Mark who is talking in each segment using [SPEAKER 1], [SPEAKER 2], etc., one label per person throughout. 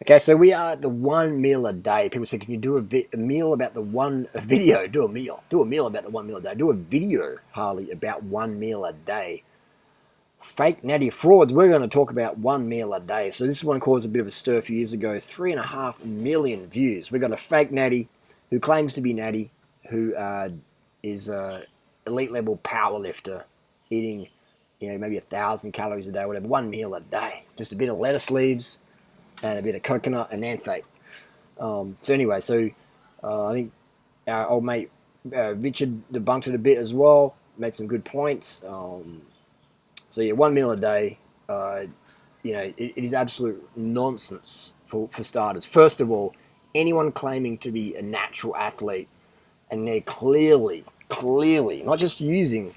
[SPEAKER 1] Okay, so we are at the 1 meal a day. People say, can you do a meal about a video? Do a meal about the 1 meal a day. Do a video, Harley, about 1 meal a day. Fake natty frauds. We're going to talk about 1 meal a day. So this one caused a bit of a stir a few years ago. 3.5 million views. We got a fake natty who claims to be natty, who is a elite level power lifter, eating, maybe 1,000 calories a day, whatever. 1 meal a day. Just a bit of lettuce leaves and a bit of coconut and anthate. So anyway, I think our old mate Richard debunked it a bit as well. Made some good points. So yeah, 1 meal a day. It is absolute nonsense for starters. First of all, anyone claiming to be a natural athlete and they're clearly not just using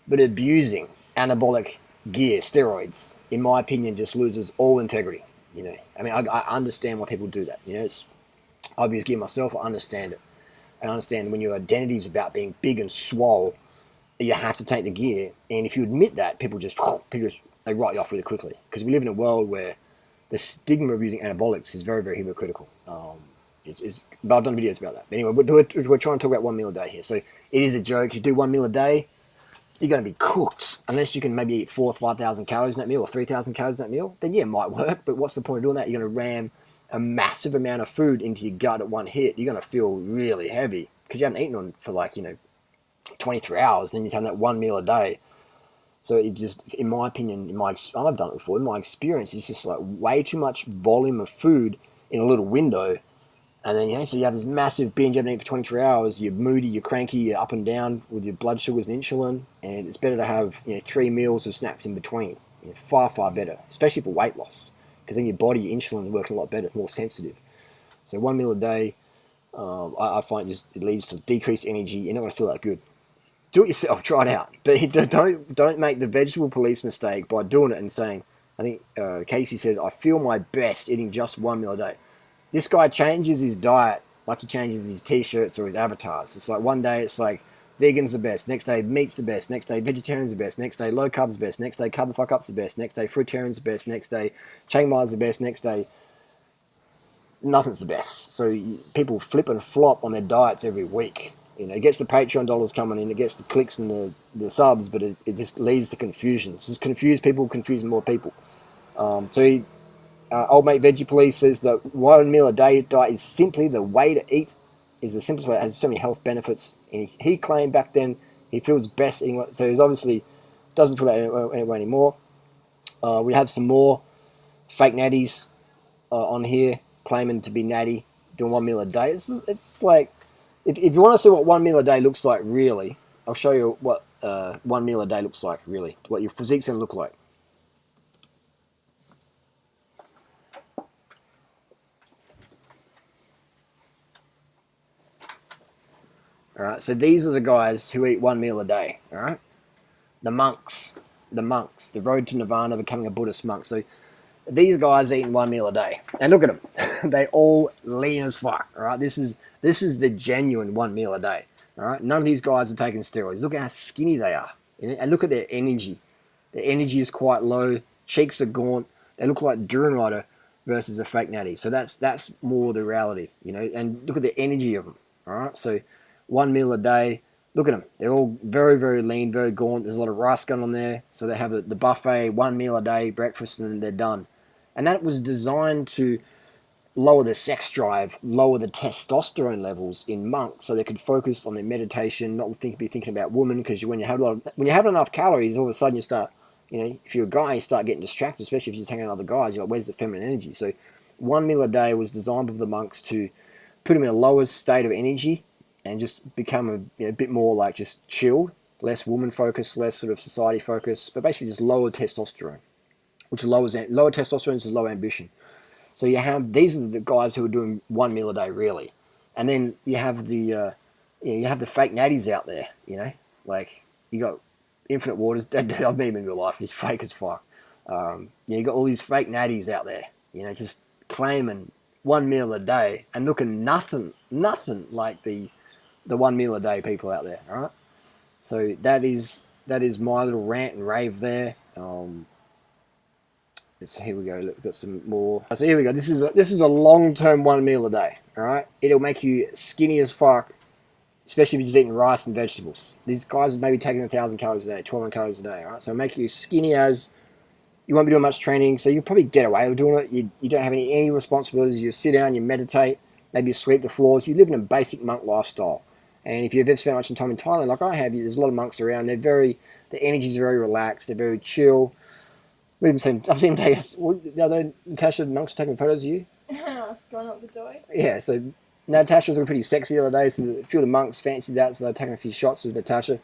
[SPEAKER 1] but abusing anabolic gear, steroids, in my opinion, just loses all integrity. I understand why people do that. It's obvious gear myself. I understand it. And I understand when your identity is about being big and swole, you have to take the gear. And if you admit that, people just they write you off really quickly. Because we live in a world where the stigma of using anabolics is very, very hypocritical. But I've done videos about that. But anyway, we're trying to talk about 1 meal a day here. So it is a joke. You do 1 meal a day, you're going to be cooked. Unless you can maybe eat 4,000 or 5,000 calories in that meal or 3,000 calories in that meal, then yeah, it might work. But what's the point of doing that? You're going to ram a massive amount of food into your gut at one hit. You're going to feel really heavy because you haven't eaten on for 23 hours. And then you have that 1 meal a day. So it just, in my opinion, I've done it before. In my experience, it's just like way too much volume of food in a little window. And then, so you have this massive binge, you haven't eaten for 23 hours, you're moody, you're cranky, you're up and down with your blood sugars and insulin, and it's better to have 3 meals with snacks in between. Far, far better, especially for weight loss, because then your body, your insulin is working a lot better, it's more sensitive. So 1 meal a day, I find it leads to decreased energy, you're not going to feel that good. Do it yourself, try it out, but don't make the vegetable police mistake by doing it and saying, I think Casey says, I feel my best eating just 1 meal a day. This guy changes his diet like he changes his t-shirts or his avatars. It's like one day it's like vegan's the best, next day meat's the best, next day vegetarian's the best, next day low carb's the best, next day carb the fuck up's the best, next day fruitarian's the best, next day Chiang Mai's the best, next day nothing's the best. So people flip and flop on their diets every week. It gets the Patreon dollars coming in, it gets the clicks and the subs, but it just leads to confusion. It's just confuse people, confusing more people. Old mate Veggie Police says that 1 meal a day diet is simply the way to eat, is the simplest way. It has so many health benefits. And he claimed back then he feels best eating. So he's obviously doesn't feel that anyway anymore. We have some more fake natties on here claiming to be natty, doing 1 meal a day. It's like, if you want to see what 1 meal a day looks like really, I'll show you what 1 meal a day looks like really, what your physique's going to look like. All right, so these are the guys who eat 1 meal a day. All right, the monks, the road to nirvana, becoming a Buddhist monk. So these guys eating 1 meal a day, and look at them, they all lean as fuck. All right, this is the genuine 1 meal a day. All right, none of these guys are taking steroids. Look at how skinny they are, and look at their energy. Their energy is quite low. Cheeks are gaunt. They look like Durianrider versus a fake natty. So that's more the reality, And look at the energy of them. All right, so 1 meal a day. Look at them. They're all very, very lean, very gaunt. There's a lot of rice going on there. So they have the buffet, 1 meal a day, breakfast, and then they're done. And that was designed to lower the sex drive, lower the testosterone levels in monks, so they could focus on their meditation, not be thinking about women. Because when you have enough calories, all of a sudden you start, if you're a guy, you start getting distracted, especially if you're just hanging out with other guys. You're like, where's the feminine energy? So 1 meal a day was designed for the monks to put them in a lower state of energy and just become a bit more like just chilled, less woman focused, less sort of society focused, but basically just lower testosterone, which lower testosterone is low ambition. So these are the guys who are doing 1 meal a day really, and then you have the fake natties out there, like you got Infinite Waters. I've met him in real life. He's fake as fuck. You got all these fake natties out there, just claiming 1 meal a day and looking nothing like the 1 meal a day people out there. All right, so that is my little rant and rave there. Here we go. Look, we've got some more. So here we go. This is a long-term 1 meal a day. All right, it'll make you skinny as fuck, especially if you're just eating rice and vegetables. These guys are maybe taking 1,000 calories a day, 1,200 calories a day. All right, so it'll make you skinny as. You won't be doing much training, so you'll probably get away with doing it. You don't have any responsibilities. You sit down, you meditate, maybe you sweep the floors. You live in a basic monk lifestyle. And if you've ever spent much time in Thailand, like I have, there's a lot of monks around. The energy is very relaxed. They're very chill. I've seen them take us. The other Natasha, the monks were taking photos of you.
[SPEAKER 2] Going up the door.
[SPEAKER 1] Yeah, so Natasha was looking pretty sexy the other day. So a few of the monks fancied that, so they're taking a few shots of Natasha.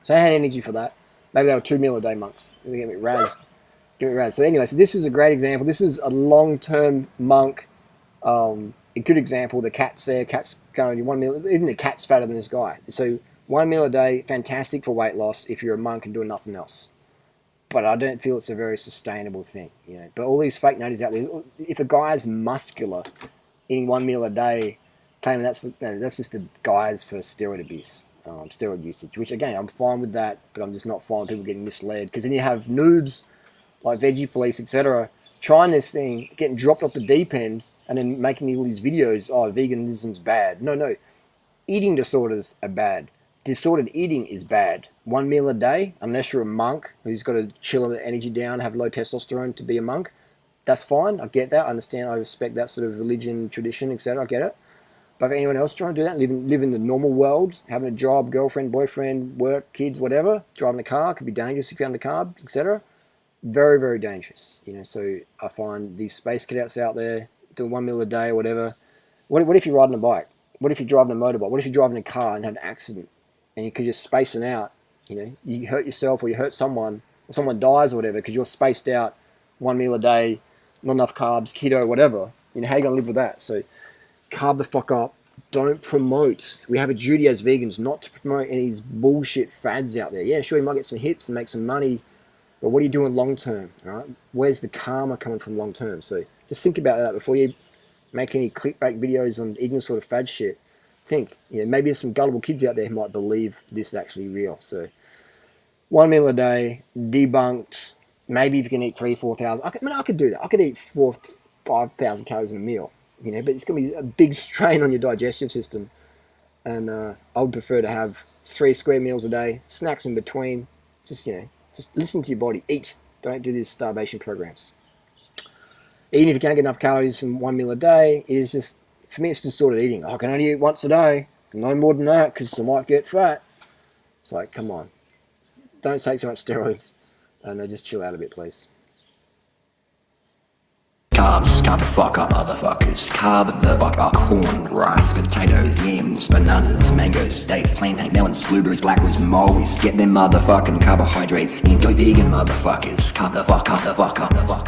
[SPEAKER 1] So I had energy for that. Maybe they were 2 meal a day monks. They get me razzed. So anyway, so this is a great example. This is a long-term monk. A good example. The cat's there. Cat's going 1 meal. Even the cat's fatter than this guy. So 1 meal a day, fantastic for weight loss if you're a monk and doing nothing else. But I don't feel it's a very sustainable thing. But all these fake nutties out there. If a guy's muscular, eating 1 meal a day, claiming that's just the guys for steroid abuse, steroid usage. Which again, I'm fine with that, but I'm just not fine with people getting misled. Because then you have noobs like Veggie Police, etc., trying this thing, getting dropped off the deep end, and then making all these videos, oh, veganism's bad. No. Eating disorders are bad. Disordered eating is bad. 1 meal a day, unless you're a monk who's got to chill the energy down, have low testosterone to be a monk, that's fine. I get that. I understand. I respect that sort of religion, tradition, etc. I get it. But if anyone else trying to do that, live in the normal world, having a job, girlfriend, boyfriend, work, kids, whatever, driving a car, could be dangerous if you're under carb, etc., very, very dangerous, so I find these space cadets out there doing 1 meal a day or whatever. What if you're riding a bike? What if you're driving a motorbike? What if you're driving a car and have an accident and you could just spacing out, you hurt yourself or you hurt someone or someone dies or whatever because you're spaced out 1 meal a day, not enough carbs, keto, whatever. How you going to live with that? So carb the fuck up. Don't promote. We have a duty as vegans not to promote any of these bullshit fads out there. Yeah, sure, you might get some hits and make some money, but what are you doing long term? Right? Where's the karma coming from long term? So just think about that before you make any clickbait videos on ignorant sort of fad shit. Think, maybe there's some gullible kids out there who might believe this is actually real. So 1 meal a day, debunked. Maybe if you can eat 3,000-4,000. I could do that. I could eat 4,000-5,000 calories in a meal. But it's going to be a big strain on your digestive system. And I would prefer to have 3 square meals a day, snacks in between. Just listen to your body. Eat. Don't do these starvation programs. Even if you can't get enough calories from 1 meal a day, it is just, for me, it's disordered eating. I can only eat once a day. No more than that because I might get fat. It's like, come on. Don't take so much steroids. And just chill out a bit, please.
[SPEAKER 3] Carbs, carb the fuck up, motherfuckers. Carb the fuck up. Corn, rice, potatoes, yams, bananas, mangoes, dates, plantain, melons, blueberries, blackberries, mulberries. Get them motherfucking carbohydrates in. Go vegan, motherfuckers. Carb the fuck up, the fuck up, the fuck up.